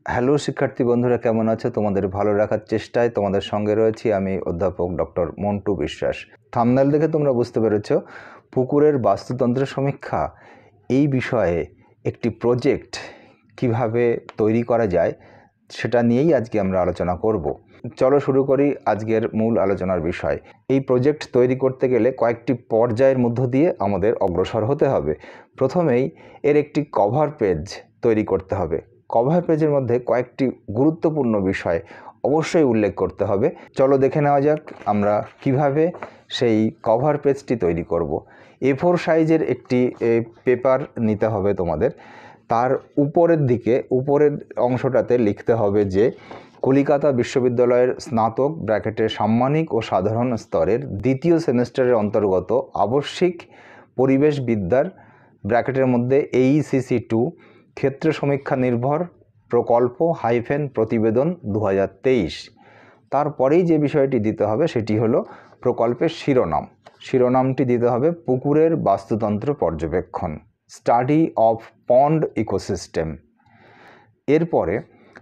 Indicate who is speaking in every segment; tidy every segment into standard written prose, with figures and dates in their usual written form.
Speaker 1: Hello শিক্ষার্থী বন্ধুরা, কেমন আছো? তোমাদের ভালো রাখার চেষ্টায় তোমাদের সঙ্গে রয়েছি আমি অধ্যাপক ডক্টর মন্টু বিশ্বাস। থাম্বনেল দেখে তোমরা বুঝতে পেরেছো পুকুরের বাস্তুতন্ত্রের সমীক্ষা এই বিষয়ে একটি প্রজেক্ট কিভাবে তৈরি করা যায় সেটা নিয়েই আজকে আমরা আলোচনা করব। চলো শুরু করি আজকের মূল আলোচনার বিষয়। এই প্রজেক্ট তৈরি করতে গেলে কয়েকটি পর্যায়ের মধ্য দিয়ে আমাদের অগ্রসর হতে হবে। প্রথমেই এর একটি কভার পেজ তৈরি করতে হবে। কভার পেজের মধ্যে কয়েকটি গুরুত্বপূর্ণ বিষয় অবশ্যই উল্লেখ করতে হবে। চলো দেখে নেওয়া যাক আমরা কিভাবে সেই কভার পেজটি তৈরি করব। A4 সাইজের একটি পেপার নিতে হবে তোমাদের। তার উপরের দিকে উপরের অংশটাতে লিখতে হবে যে কলিকাতা বিশ্ববিদ্যালয়ের স্নাতক ব্র্যাকেটে সাম্মানিক ও সাধারণ স্তরের দ্বিতীয় সেমিস্টারের অন্তর্গত আবশ্যিক পরিবেশবিদ্যার ব্র্যাকেটের মধ্যে AECC2 ক্ষেত্র সমীক্ষা নির্ভর প্রকল্প প্রতিবেদন 2023। তারপরেই যে বিষয়টি দিতে হবে সেটি হলো প্রকল্পের শিরোনামটি দিতে হবে পুকুরের বাস্তুতন্ত্র পর্যবেক্ষণ, স্টাডি অফ পন্ড ইকোসিস্টেম। এরপরে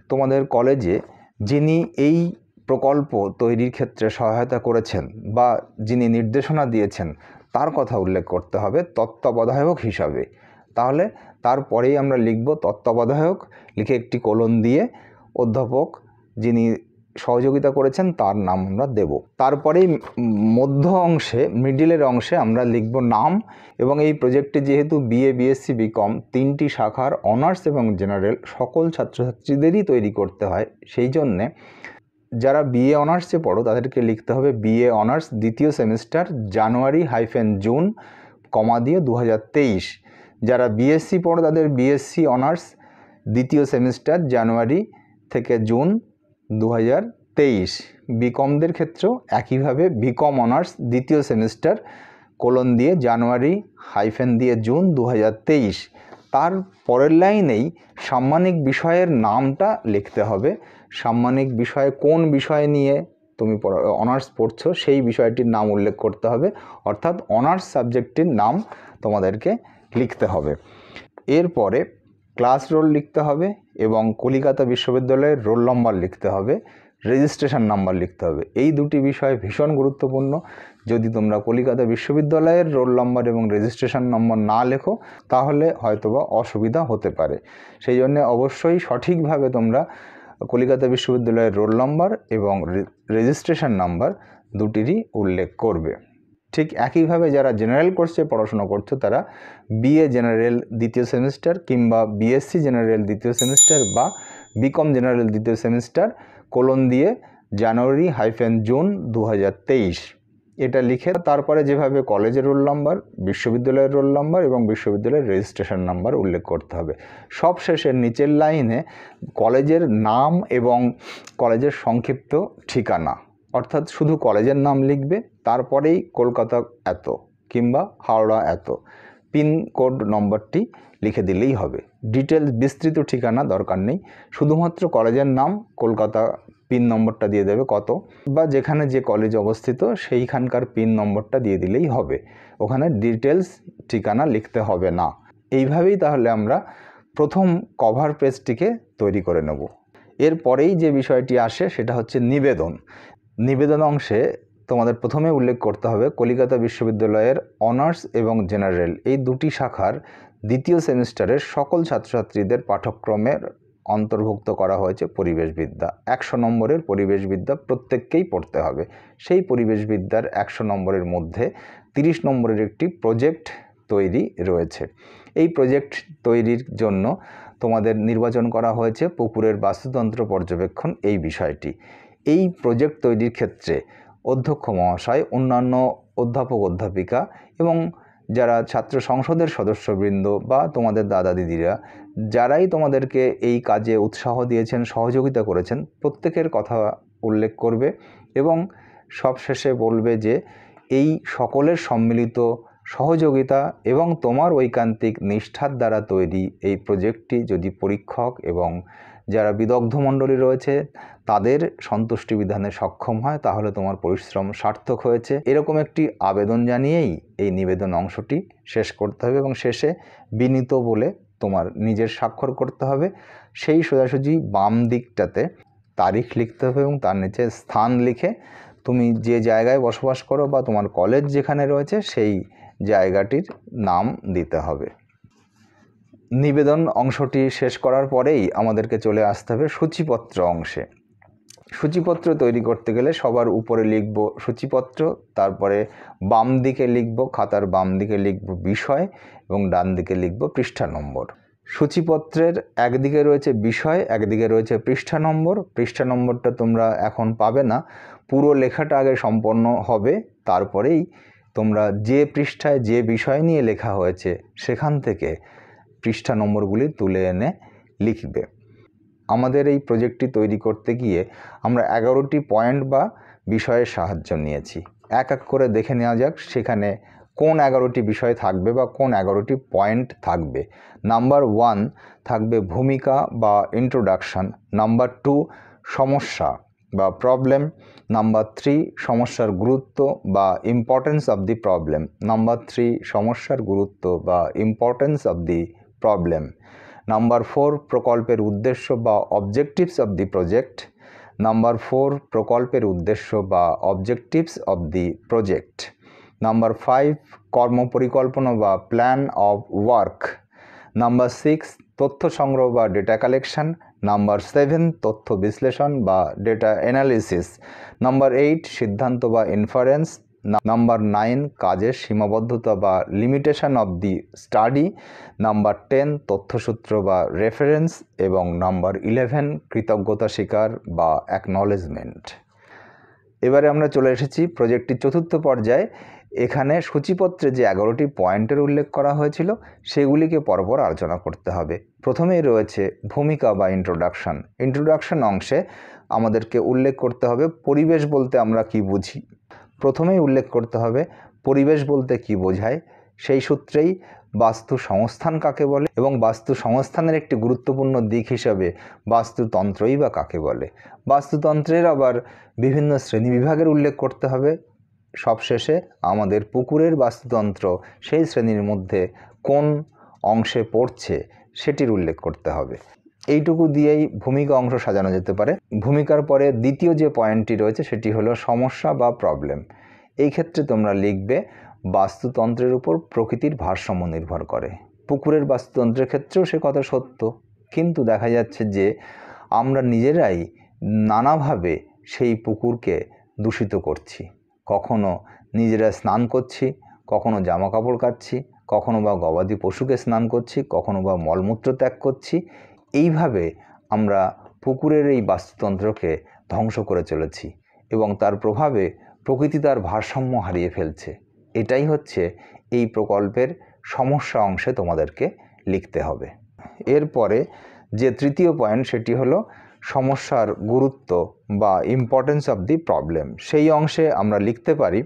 Speaker 1: তোমাদের কলেজে যিনি এই প্রকল্প তৈরির ক্ষেত্রে সহায়তা করেছেন বা যিনি নির্দেশনা দিয়েছেন তার কথা উল্লেখ করতে হবে তত্ত্বাবধায়ক হিসাবে। তাহলে তারপরেই আমরা লিখব তত্ত্বাবধায়ক, লিখে একটি কোলন দিয়ে অধ্যাপক যিনি সহযোগিতা করেছেন তার নাম আমরা দেব। তারপরেই মধ্য অংশে মিডিলের অংশে আমরা লিখব নাম। এবং এই প্রজেক্টে যেহেতু BA, BSc, BCom তিনটি শাখার অনার্স এবং জেনারেল সকল ছাত্রছাত্রীদেরই তৈরি করতে হয়, সেই জন্যে যারা BA অনার্সে পড়ো তাদেরকে লিখতে হবে BA অনার্স দ্বিতীয় সেমিস্টার জানুয়ারি-জুন, কমা দিয়ে 2023। যারা BSc পড়ো তাদের BSc অনার্স দ্বিতীয় সেমিস্টার জানুয়ারি থেকে জুন 2023। বিকমদের ক্ষেত্রেও একইভাবে BCom অনার্স দ্বিতীয় সেমিস্টার কোলন দিয়ে জানুয়ারি-জুন 2023। তার পরের লাইনেই সাম্মানিক বিষয়ের নামটা লিখতে হবে। সাম্মানিক বিষয়ে কোন বিষয় নিয়ে তুমি অনার্স পড়ছো সেই বিষয়টির নাম উল্লেখ করতে হবে, অর্থাৎ অনার্স সাবজেক্টটির নাম তোমাদেরকে লিখতে হবে। এরপরে ক্লাস রোল লিখতে হবে এবং কলিকাতা বিশ্ববিদ্যালয়ের রোল নম্বর লিখতে হবে, রেজিস্ট্রেশন নাম্বার লিখতে হবে। এই দুটি বিষয় ভীষণ গুরুত্বপূর্ণ। যদি তোমরা কলিকাতা বিশ্ববিদ্যালয়ের রোল নম্বর এবং রেজিস্ট্রেশন নম্বর না লেখো তাহলে হয়তোবা অসুবিধা হতে পারে। সেই জন্য অবশ্যই সঠিকভাবে তোমরা কলিকাতা বিশ্ববিদ্যালয়ের রোল নম্বর এবং রেজিস্ট্রেশন নাম্বার দুটিরই উল্লেখ করবে। ঠিক একইভাবে যারা জেনারেল কোর্সে পড়াশোনা করছো তারা BA জেনারেল দ্বিতীয় সেমিস্টার কিংবা BSc জেনারেল দ্বিতীয় সেমিস্টার বা BCom জেনারেল দ্বিতীয় সেমিস্টার কোলন দিয়ে জানুয়ারি-জুন 2023 এটা লিখে তারপরে যেভাবে কলেজের রোল নাম্বার, বিশ্ববিদ্যালয়ের রোল নাম্বার এবং বিশ্ববিদ্যালয়ের রেজিস্ট্রেশন নাম্বার উল্লেখ করতে হবে। সব শেষের নিচের লাইনে কলেজের নাম এবং কলেজের সংক্ষিপ্ত ঠিকানা, অর্থাৎ শুধু কলেজের নাম লিখবে, তারপরেই কলকাতা এত কিংবা হাওড়া এত, পিনকোড নম্বরটি লিখে দিলেই হবে। ডিটেলস বিস্তৃত ঠিকানা দরকার নেই, শুধুমাত্র কলেজের নাম, কলকাতা পিন নম্বরটা দিয়ে দেবে কত, বা যেখানে যে কলেজ অবস্থিত সেইখানকার পিন নম্বরটা দিয়ে দিলেই হবে। ওখানে ডিটেলস ঠিকানা লিখতে হবে না। এইভাবেই তাহলে আমরা প্রথম কভার পেজটিকে তৈরি করে নেব। এরপরেই যে বিষয়টি আসে সেটা হচ্ছে নিবেদন অংশে তোমাদের প্রথমে উল্লেখ করতে হবে কলিকাতা বিশ্ববিদ্যালয়ের অনার্স এবং জেনারেল এই দুটি শাখার দ্বিতীয় সেমিস্টারের সকল ছাত্রছাত্রীদের পাঠ্যক্রমের অন্তর্ভুক্ত করা হয়েছে পরিবেশবিদ্যা। 100 নম্বরের পরিবেশবিদ্যা প্রত্যেককেই পড়তে হবে। সেই পরিবেশবিদ্যার 100 নম্বরের মধ্যে 30 নম্বরের একটি প্রজেক্ট তৈরি রয়েছে। এই প্রজেক্ট তৈরির জন্য তোমাদের নির্বাচন করা হয়েছে পুকুরের বাস্তুতন্ত্র পর্যবেক্ষণ এই বিষয়টি। এই প্রজেক্ট তৈরির ক্ষেত্রে অধ্যক্ষ মহাশয়, অন্যান্য অধ্যাপক অধ্যাপিকা এবং যারা ছাত্র সংসদের সদস্যবৃন্দ বা তোমাদের দাদা দিদিরা যারাই তোমাদেরকে এই কাজে উৎসাহ দিয়েছেন, সহযোগিতা করেছেন, প্রত্যেকের কথা উল্লেখ করবে এবং সবশেষে বলবে যে এই সকলের সম্মিলিত সহযোগিতা এবং তোমার ঐকান্তিক নিষ্ঠার দ্বারা তৈরি এই প্রজেক্টটি যদি পরীক্ষক এবং যারা বিদগ্ধ মণ্ডলী রয়েছে তাদের সন্তুষ্টি বিধানে সক্ষম হয় তাহলে তোমার পরিশ্রম সার্থক হয়েছে। এরকম একটি আবেদন জানিয়েই এই নিবেদন অংশটি শেষ করতে হবে এবং শেষে বিনীত বলে তোমার নিজের স্বাক্ষর করতে হবে। সেই সোজাসুজি বাম দিকটাতে তারিখ লিখতে হবে এবং তার নিচে স্থান লিখে তুমি যে জায়গায় বসবাস করো বা তোমার কলেজ যেখানে রয়েছে সেই জায়গাটির নাম দিতে হবে। নিবেদন অংশটি শেষ করার পরেই আমাদেরকে চলে আসতে হবে সূচিপত্র অংশে। সূচিপত্র তৈরি করতে গেলে সবার উপরে লিখব সূচিপত্র, তারপরে বাম দিকে লিখব, খাতার বাম দিকে লিখব বিষয় এবং ডান দিকে লিখব পৃষ্ঠা নম্বর। সূচিপত্রের একদিকে রয়েছে বিষয়, একদিকে রয়েছে পৃষ্ঠা নম্বর। পৃষ্ঠা নম্বরটা তোমরা এখন পাবে না, পুরো লেখাটা আগে সম্পন্ন হবে, তারপরেই তোমরা যে পৃষ্ঠায় যে বিষয় নিয়ে লেখা হয়েছে সেখান থেকে পৃষ্ঠা নম্বরগুলি তুলে এনে লিখবে। আমাদের এই প্রজেক্টটি তৈরি করতে গিয়ে আমরা 11টি পয়েন্ট বা বিষয়ের সাহায্য নিয়েছি। এক এক করে দেখে নেওয়া যাক সেখানে কোন 11টি বিষয় থাকবে বা কোন 11টি পয়েন্ট থাকবে। নাম্বার 1 থাকবে ভূমিকা বা ইন্ট্রোডাকশন। নাম্বার 2 সমস্যা বা প্রবলেম। নাম্বার 3 সমস্যার গুরুত্ব বা importance of the problem. Number 3 সমস্যার গুরুত্ব বা importance of the problem. Number 4 প্রকল্পের উদ্দেশ্য বা objectives of the project. Number 4 প্রকল্পের উদ্দেশ্য বা objectives of the project. Number 5 কর্মপরিকল্পনা বা প্ল্যান অফ ওয়ার্ক। নাম্বার 6 তথ্য সংগ্রহ বা ডেটা কালেকশন। নাম্বার 7 তথ্য বিশ্লেষণ বা ডেটা অ্যানালিসিস। নাম্বার 8 সিদ্ধান্ত বা ইনফারেন্স। নাম্বার 9 কাজের সীমাবদ্ধতা বা limitation of the study. Number 10 তথ্যসূত্র বা রেফারেন্স এবং নাম্বার 11 কৃতজ্ঞতা স্বীকার বা অ্যাকনলেজমেন্ট। এবারে আমরা চলে এসেছি প্রজেক্টটির চতুর্থ পর্যায়ে। এখানে সূচিপত্রে যে 11টি পয়েন্টের উল্লেখ করা হয়েছিল সেগুলিকে পরপর আলোচনা করতে হবে। প্রথমেই রয়েছে ভূমিকা বা ইন্ট্রোডাকশন। ইন্ট্রোডাকশন অংশে আমাদেরকে উল্লেখ করতে হবে পরিবেশ বলতে আমরা কি বুঝি। প্রথমেই উল্লেখ করতে হবে পরিবেশ বলতে কি বোঝায়, সেই সূত্রেই বাস্তু সংস্থান কাকে বলে এবং বাস্তু সংস্থানের একটি গুরুত্বপূর্ণ দিক হিসাবে বাস্তুতন্ত্রই বা কাকে বলে। বাস্তুতন্ত্রের আবার বিভিন্ন শ্রেণীবিভাগের উল্লেখ করতে হবে। সবশেষে আমাদের পুকুরের বাস্তুতন্ত্র সেই শ্রেণীর মধ্যে কোন অংশে পড়ছে সেটির উল্লেখ করতে হবে। এইটুকু দিয়েই ভূমিকা অংশ সাজানো যেতে পারে। ভূমিকার পরে দ্বিতীয় যে পয়েন্টটি রয়েছে সেটি হলো সমস্যা বা প্রবলেম। এই ক্ষেত্রে তোমরা লিখবে বাস্তুতন্ত্রের উপর প্রকৃতির ভারসাম্য নির্ভর করে। পুকুরের বাস্তুতন্ত্রের ক্ষেত্রেও সে কথা সত্য, কিন্তু দেখা যাচ্ছে যে আমরা নিজেরাই নানাভাবে সেই পুকুরকে দূষিত করছি। কখনো নিজেরা স্নান করছি, কখনো জামা কাপড় কাচ্ছি, কখনো বা গবাদি পশুকে স্নান করছি, কখনো বা মলমূত্র ত্যাগ করছি। এইভাবে আমরা পুকুরের এই বাস্তুতন্ত্রকে ধ্বংস করে চলেছি এবং তার প্রভাবে প্রকৃতি তার ভারসাম্য হারিয়ে ফেলছে। এটাই হচ্ছে এই প্রকল্পের সমস্যা অংশে তোমাদেরকে লিখতে হবে। এরপরে যে তৃতীয় পয়েন্ট সেটি হলো সমস্যার গুরুত্ব বা ইম্পর্টেন্স অফ দি প্রবলেম। সেই অংশে আমরা লিখতে পারি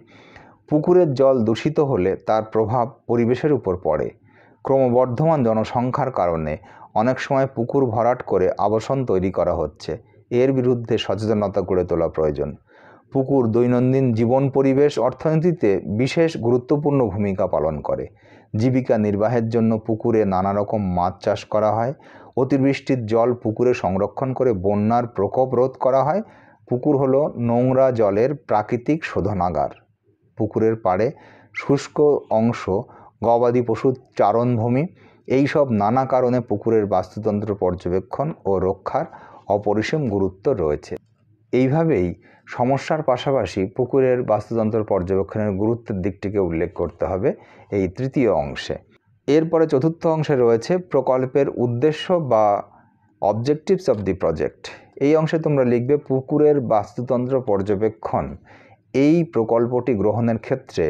Speaker 1: পুকুরের জল দূষিত হলে তার প্রভাব পরিবেশের উপর পড়ে। ক্রমবর্ধমান জনসংখ্যার কারণে অনেক সময় পুকুর ভরাট করে আবাসন তৈরি করা হচ্ছে। এর বিরুদ্ধে সচেতনতা গড়ে তোলা প্রয়োজন। পুকুর দৈনন্দিন জীবন পরিবেশ অর্থনীতিতে বিশেষ গুরুত্বপূর্ণ ভূমিকা পালন করে। জীবিকা নির্বাহের জন্য পুকুরে নানা রকম মাছ চাষ করা হয়। অতিবৃষ্টির জল পুকুরে সংরক্ষণ করে বন্যার প্রকোপ রোধ করা হয়। পুকুর হলো নোংরা জলের প্রাকৃতিক শোধনাগার। পুকুরের পাড়ে শুষ্ক অংশ গবাদি পশুর চারণভূমি। এইসব নানা কারণে পুকুরের বাস্তুতন্ত্র পর্যবেক্ষণ ও রক্ষার অপরিসীম গুরুত্ব রয়েছে। এইভাবেই সমস্যার পাশাপাশি পুকুরের বাস্তুতন্ত্র পর্যবেক্ষণের গুরুত্বের দিকটিকে উল্লেখ করতে হবে এই তৃতীয় অংশে। এরপরে চতুর্থ অংশে রয়েছে প্রকল্পের উদ্দেশ্য বা অবজেক্টিভস অফ দি প্রজেক্ট। এই অংশে তোমরা লিখবে পুকুরের বাস্তুতন্ত্র পর্যবেক্ষণ এই প্রকল্পটি গ্রহণের ক্ষেত্রে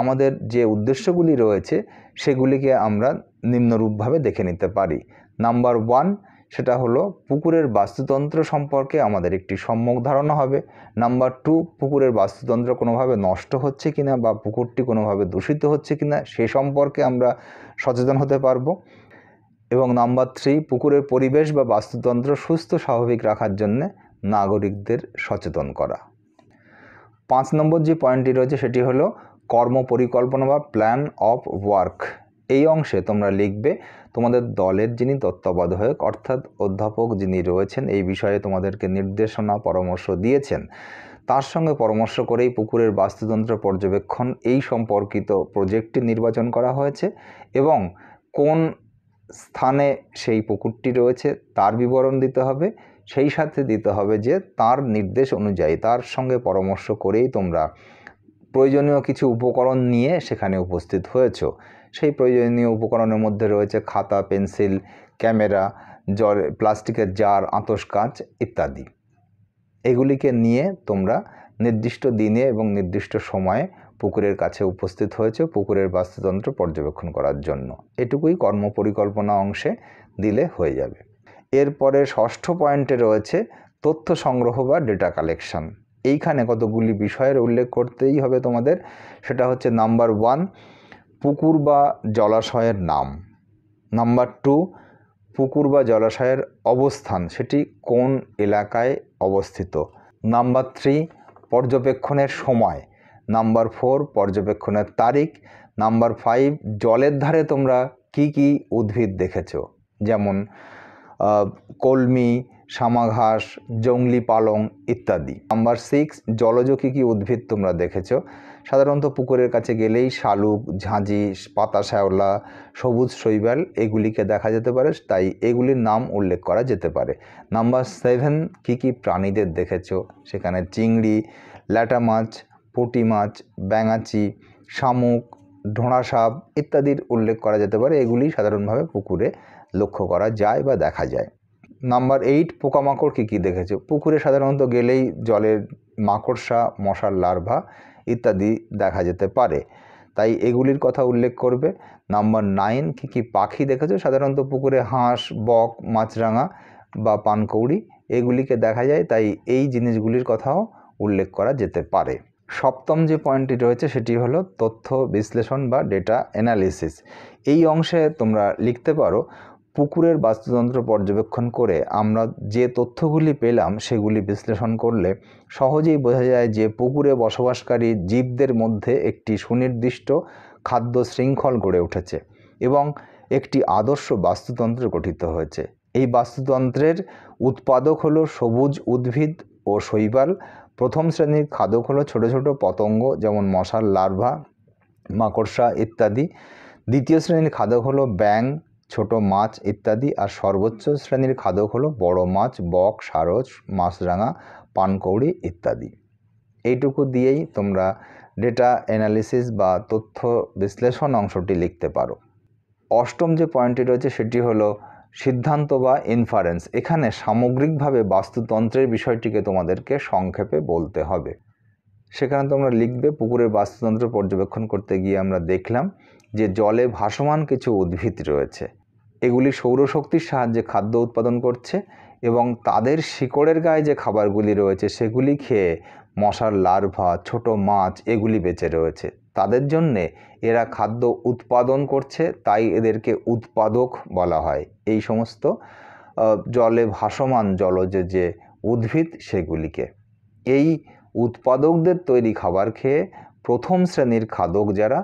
Speaker 1: আমাদের যে উদ্দেশ্যগুলি রয়েছে সেগুলিকে আমরা নিম্নরূপভাবে দেখে নিতে পারি। নাম্বার 1 সেটা হলো পুকুরের বাস্তুতন্ত্র সম্পর্কে আমাদের একটি সম্যক ধারণা হবে। নাম্বার 2 পুকুরের বাস্তুতন্ত্র কোনোভাবে নষ্ট হচ্ছে কিনা বা পুকুরটি কোনোভাবে দূষিত হচ্ছে কিনা সে সম্পর্কে আমরা সচেতন হতে পারবো। এবং নাম্বার 3 পুকুরের পরিবেশ বা বাস্তুতন্ত্র সুস্থ স্বাভাবিক রাখার জন্য নাগরিকদের সচেতন করা। 5 নম্বর যে পয়েন্টটি রয়েছে সেটি হলো কর্মপরিকল্পনা বা প্ল্যান অফ ওয়ার্ক। এই অংশে তোমরা লিখবে তোমাদের দলের যিনি তত্ত্বাবধায়ক অর্থাৎ অধ্যাপক যিনি রয়েছেন এই বিষয়ে তোমাদেরকে নির্দেশনা পরামর্শ দিয়েছেন, তার সঙ্গে পরামর্শ করেই পুকুরের বাস্তুতন্ত্র পর্যবেক্ষণ এই সম্পর্কিত প্রজেক্টটি নির্বাচন করা হয়েছে এবং কোন স্থানে সেই পুকুরটি রয়েছে তার বিবরণ দিতে হবে, সেই সাথে দিতে হবে যে তার নির্দেশ অনুযায়ী তার সঙ্গে পরামর্শ করেই তোমরা প্রয়োজনীয় কিছু উপকরণ নিয়ে সেখানে উপস্থিত হয়েছো। সেই প্রয়োজনীয় উপকরণের মধ্যে রয়েছে খাতা, পেন্সিল, ক্যামেরা, জল, প্লাস্টিকের জার, আতস কাঁচ ইত্যাদি। এগুলিকে নিয়ে তোমরা নির্দিষ্ট দিনে এবং নির্দিষ্ট সময়ে পুকুরের কাছে উপস্থিত হয়েছে পুকুরের বাস্তুতন্ত্র পর্যবেক্ষণ করার জন্য। এটুকুই কর্মপরিকল্পনা অংশে দিলে হয়ে যাবে। এরপরে ষষ্ঠ পয়েন্টে রয়েছে তথ্য সংগ্রহ বা ডেটা কালেকশন। এইখানে কতগুলি বিষয়ের উল্লেখ করতেই হবে তোমাদের। সেটা হচ্ছে নাম্বার 1 পুকুর বা জলাশয়ের নাম, নাম্বার 2 পুকুর বা জলাশয়ের অবস্থান, সেটি কোন এলাকায় অবস্থিত, নাম্বার 3 পর্যবেক্ষণের সময়, নাম্বার 4 পর্যবেক্ষণের তারিখ, নাম্বার 5 জলের ধারে তোমরা কি কি উদ্ভিদ দেখেছো, যেমন কলমি, সামাঘাস, জংলি পালং ইত্যাদি। নাম্বার 6 জলজ কী কী উদ্ভিদ তোমরা দেখেছো। সাধারণত পুকুরের কাছে গেলেই শালুক, ঝাঁঝি, পাতা শ্যাওলা, সবুজ শৈবাল এগুলিকে দেখা যেতে পারে, তাই এগুলির নাম উল্লেখ করা যেতে পারে। নাম্বার 7 কী কী প্রাণীদের দেখেছো, সেখানে চিংড়ি, ল্যাটা মাছ, পুঁটি মাছ, ব্যাঙাচি, শামুক, ঢোঁড়া সাপ ইত্যাদির উল্লেখ করা যেতে পারে। এগুলি সাধারণভাবে পুকুরে লক্ষ্য করা যায় বা দেখা যায়। নাম্বার 8 পোকামাকড় কী কী দেখেছো। পুকুরে সাধারণত গেলেই জলের মাকড়সা, মশার লার্ভা ইত্যাদি দেখা যেতে পারে, তাই এগুলির কথা উল্লেখ করবে। নাম্বার 9 কী কী পাখি দেখেছো। সাধারণত পুকুরে হাঁস, বক, মাছরাঙা বা পানকৌড়ি এগুলিকে দেখা যায়, তাই এই জিনিসগুলির কথাও উল্লেখ করা যেতে পারে। সপ্তম যে পয়েন্টটি রয়েছে সেটি হলো তথ্য বিশ্লেষণ বা ডেটা অ্যানালিসিস। এই অংশে তোমরা লিখতে পারো পুকুরের বাস্তুতন্ত্র পর্যবেক্ষণ করে আমরা যে তথ্যগুলি পেলাম সেগুলি বিশ্লেষণ করলে সহজেই বোঝা যায় যে পুকুরে বসবাসকারী জীবদের মধ্যে একটি সুনির্দিষ্ট খাদ্য শৃঙ্খল গড়ে উঠেছে এবং একটি আদর্শ বাস্তুতন্ত্র গঠিত হয়েছে। এই বাস্তুতন্ত্রের উৎপাদক হলো সবুজ উদ্ভিদ ও শৈবাল। প্রথম শ্রেণীর খাদক হলো ছোট ছোট পতঙ্গ যেমন মশার লার্ভা, মাকড়সা ইত্যাদি। দ্বিতীয় শ্রেণীর খাদক হলো ব্যাঙ, ছোট মাছ ইত্যাদি। আর সর্বোচ্চ শ্রেণীর খাদক হলো বড় মাছ, বক, সারস, মাছরাঙা, পানকৌড়ি ইত্যাদি। এইটুকু দিয়েই তোমরা ডেটা অ্যানালিসিস বা তথ্য বিশ্লেষণ অংশটি লিখতে পারো। অষ্টম যে পয়েন্টটি রয়েছে সেটি হলো সিদ্ধান্ত বা ইনফারেন্স। এখানে সামগ্রিকভাবে বাস্তুতন্ত্রের বিষয়টিকে তোমাদেরকে সংক্ষেপে বলতে হবে। সেখানে তোমরা লিখবে পুকুরের বাস্তুতন্ত্র পর্যবেক্ষণ করতে গিয়ে আমরা দেখলাম যে জলে ভাসমান কিছু উদ্ভিদ রয়েছে। এগুলি সৌরশক্তির সাহায্যে খাদ্য উৎপাদন করছে এবং তাদের শিকড়ের গায়ে যে খাবারগুলি রয়েছে সেগুলি খেয়ে মশার লার্ভা, ছোট মাছ এগুলি বেঁচে রয়েছে। তাদের জন্যে এরা খাদ্য উৎপাদন করছে, তাই এদেরকে উৎপাদক বলা হয়। এই সমস্ত জলে ভাসমান জলজ যে উদ্ভিদ সেগুলিকে। এই উৎপাদকদের তৈরি খাবার খেয়ে প্রথম শ্রেণীর খাদক যারা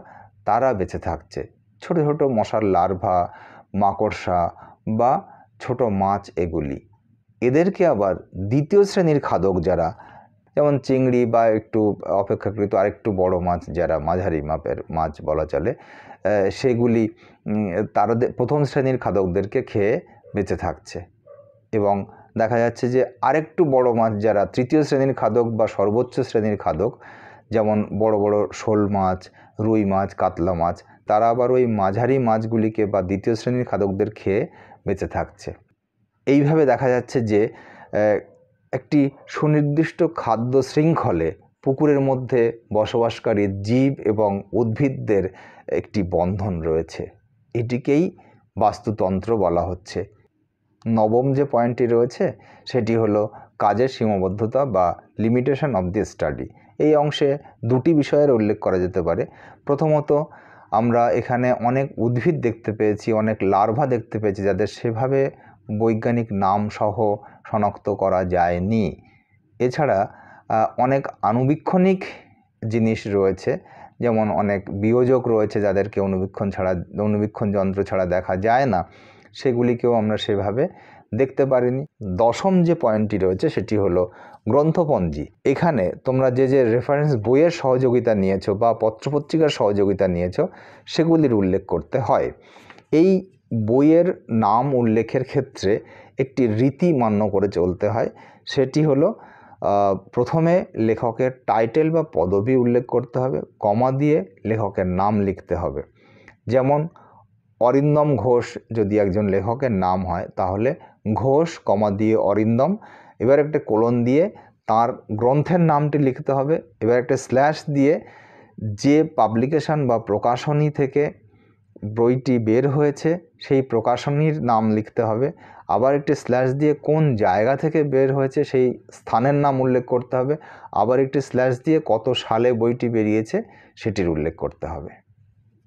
Speaker 1: তারা বেঁচে থাকছে। ছোট ছোট মশার লার্ভা, মাকড়সা বা ছোট মাছ এগুলি। এদেরকে আবার দ্বিতীয় শ্রেণীর খাদক যারা, যেমন চিংড়ি বা একটু অপেক্ষাকৃত আরেকটু বড় মাছ যারা মাঝারি মাপের মাছ বলা চলে, সেগুলি তারা প্রথম শ্রেণীর খাদকদেরকে খেয়ে বেঁচে থাকছে। এবং দেখা যাচ্ছে যে আরেকটু বড় মাছ যারা তৃতীয় শ্রেণীর খাদক বা সর্বোচ্চ শ্রেণীর খাদক, যেমন বড় বড় শোল মাছ, রুই মাছ, কাতলা মাছ, তারা আবার ওই মাঝারি মাছগুলিকে বা দ্বিতীয় শ্রেণীর খাদকদের খেয়ে বেঁচে থাকছে। এইভাবে দেখা যাচ্ছে যে একটি সুনির্দিষ্ট খাদ্য শৃঙ্খলে পুকুরের মধ্যে বসবাসকারী জীব এবং উদ্ভিদদের একটি বন্ধন রয়েছে। এটিকেই বাস্তুতন্ত্র বলা হচ্ছে। নবম যে পয়েন্টটি রয়েছে সেটি হলো কাজের সীমাবদ্ধতা বা লিমিটেশন অফ দি স্টাডি। এই অংশে দুটি বিষয়ের উল্লেখ করা যেতে পারে। প্রথমত, আমরা এখানে অনেক উদ্ভিদ দেখতে পেয়েছি, অনেক লার্ভা দেখতে পেয়েছি যাদের সেভাবে বৈজ্ঞানিক নাম সহ শনাক্ত করা যায়নি। এছাড়া অনেক আণুবীক্ষণিক জিনিস রয়েছে যেমন অনেক বিয়োজক রয়েছে যাদেরকে অনুবীক্ষণ যন্ত্র ছাড়া দেখা যায় না, সেগুলিকেও আমরা সেভাবে দেখতে পারিনি। দশম যে পয়েন্টটি রয়েছে সেটি হলো গ্রন্থপঞ্জি। এখানে তোমরা যে যে রেফারেন্স বইয়ের সহযোগিতা নিয়েছো বা পত্রপত্রিকার সহযোগিতা নিয়েছো সেগুলির উল্লেখ করতে হয়। এই বইয়ের নাম উল্লেখের ক্ষেত্রে একটি রীতি মান্য করে চলতে হয়। সেটি হলো প্রথমে লেখকের টাইটেল বা পদবি উল্লেখ করতে হবে, কমা দিয়ে লেখকের নাম লিখতে হবে। যেমন অরিন্দম ঘোষ যদি একজন লেখকের নাম হয় তাহলে ঘোষ কমা দিয়ে অরিন্দম, এবার একটা কোলন দিয়ে তার গ্রন্থের নামটি লিখতে হবে, এবার একটা স্ল্যাশ দিয়ে যে পাবলিকেশন বা প্রকাশনী থেকে বইটি বের হয়েছে সেই প্রকাশনীর নাম লিখতে হবে, আবার একটি স্ল্যাশ দিয়ে কোন জায়গা থেকে বের হয়েছে সেই স্থানের নাম উল্লেখ করতে হবে, আবার একটি স্ল্যাশ দিয়ে কত সালে বইটি বেরিয়েছে সেটির উল্লেখ করতে হবে।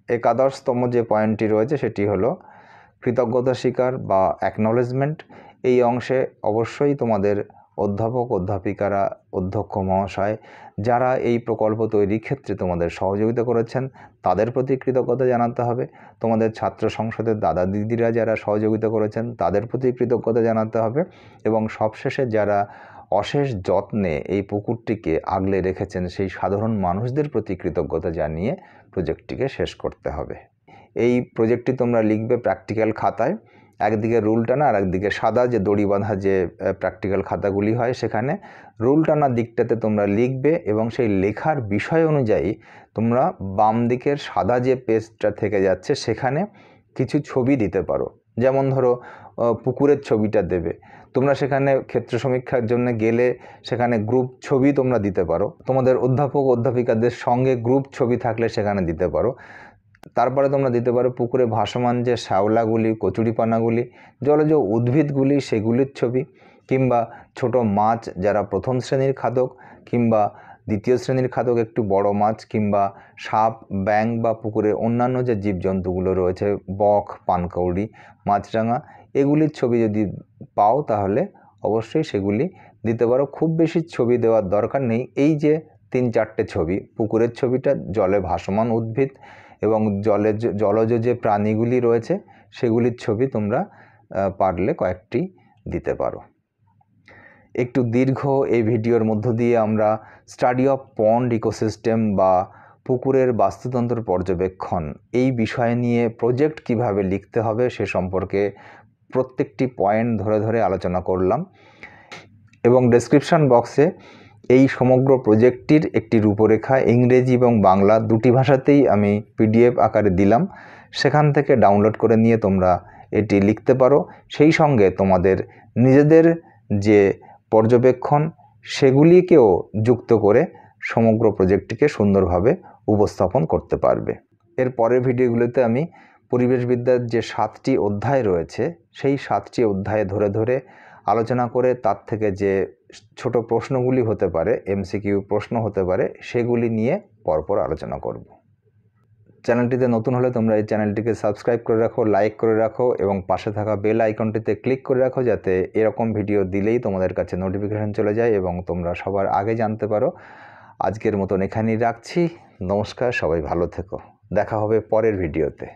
Speaker 1: একাদশতম যে পয়েন্টটি রয়েছে সেটি হলো কৃতজ্ঞতা স্বীকার বা অ্যাকনলেজমেন্ট। এই অংশে অবশ্যই তোমাদের অধ্যাপক অধ্যাপিকারা, অধ্যক্ষ মহাশয় যারা এই প্রকল্প তৈরির ক্ষেত্রে তোমাদের সহযোগিতা করেছেন তাদের প্রতি কৃতজ্ঞতা জানাতে হবে। তোমাদের ছাত্র সংসদের দাদা দিদিরা যারা সহযোগিতা করেছেন তাদের প্রতি কৃতজ্ঞতা জানাতে হবে। এবং সবশেষে যারা অশেষ যত্নে এই পুকুরটিকে আগলে রেখেছেন সেই সাধারণ মানুষদের প্রতি কৃতজ্ঞতা জানিয়ে প্রজেক্টটিকে শেষ করতে হবে। এই প্রজেক্টটি তোমরা লিখবে প্র্যাকটিক্যাল খাতায়, একদিকে রুল টানা আর একদিকে সাদা যে দড়ি বাঁধা যে প্র্যাকটিক্যাল খাতাগুলি হয় সেখানে রুল টানা দিকটাতে তোমরা লিখবে এবং সেই লেখার বিষয় অনুযায়ী তোমরা বাম দিকের সাদা যে পেজটা থেকে যাচ্ছে সেখানে কিছু ছবি দিতে পারো। যেমন ধরো পুকুরের ছবিটা দেবে, তোমরা সেখানে ক্ষেত্র সমীক্ষার জন্য গেলে সেখানে গ্রুপ ছবি তোমরা দিতে পারো, তোমাদের অধ্যাপক অধ্যাপিকাদের সঙ্গে গ্রুপ ছবি থাকলে সেখানে দিতে পারো। তারপরে তোমরা দিতে পারো পুকুরে ভাসমান যে শ্যাওলাগুলি, কচুরিপানাগুলি, জলজ উদ্ভিদগুলি সেগুলির ছবি, কিংবা ছোট মাছ যারা প্রথম শ্রেণীর খাদক কিংবা দ্বিতীয় শ্রেণীর খাদক একটু বড় মাছ, কিংবা সাপ, ব্যাঙ বা পুকুরে অন্যান্য যে জীবজন্তুগুলো রয়েছে বক, পানকৌড়ি, মাছরাঙা, এগুলির ছবি যদি পাও তাহলে অবশ্যই সেগুলি দিতে পারো। খুব বেশি ছবি দেওয়ার দরকার নেই, এই যে 3-4টে ছবি, পুকুরের ছবিটা, জলে ভাসমান উদ্ভিদ এবং জলজ যে প্রাণীগুলি রয়েছে সেগুলির ছবি তোমরা পারলে কয়েকটি দিতে পারো। একটু দীর্ঘ এই ভিডিওর মধ্য দিয়ে আমরা স্টাডি অফ পন্ড ইকোসিস্টেম বা পুকুরের বাস্তুতন্ত্র পর্যবেক্ষণ এই বিষয় নিয়ে প্রজেক্ট কিভাবে লিখতে হবে সে সম্পর্কে প্রত্যেকটি পয়েন্ট ধরে ধরে আলোচনা করলাম এবং ডেসক্রিপশন বক্সে এই সমগ্র প্রজেক্টটির একটি রূপরেখা ইংরেজি এবং বাংলা দুটি ভাষাতেই আমি পিডিএফ আকারে দিলাম, সেখান থেকে ডাউনলোড করে নিয়ে তোমরা এটি লিখতে পারো। সেই সঙ্গে তোমাদের নিজেদের যে পর্যবেক্ষণ সেগুলিকেও যুক্ত করে সমগ্র প্রজেক্টটিকে সুন্দরভাবে উপস্থাপন করতে পারবে। এর পরের ভিডিওগুলোতে আমি পরিবেশবিদ্যার যে 7টি অধ্যায় রয়েছে সেই 7টি অধ্যায়ে ধরে ধরে আলোচনা করে তার থেকে যে ছোট প্রশ্নগুলি হতে পারে, এমসিকিউ প্রশ্ন হতে পারে, সেগুলি নিয়ে পরপর আলোচনা করব। চ্যানেলটিতে নতুন হলে তোমরা এই চ্যানেলটিকে সাবস্ক্রাইব করে রাখো, লাইক করে রাখো এবং পাশে থাকা বেল আইকনটিতে ক্লিক করে রাখো যাতে এরকম ভিডিও দিলেই তোমাদের কাছে নোটিফিকেশন চলে যায় এবং তোমরা সবার আগে জানতে পারো। আজকের মতন এখানেই রাখছি। নমস্কার, সবাই ভালো থেকো। দেখা হবে পরের ভিডিওতে।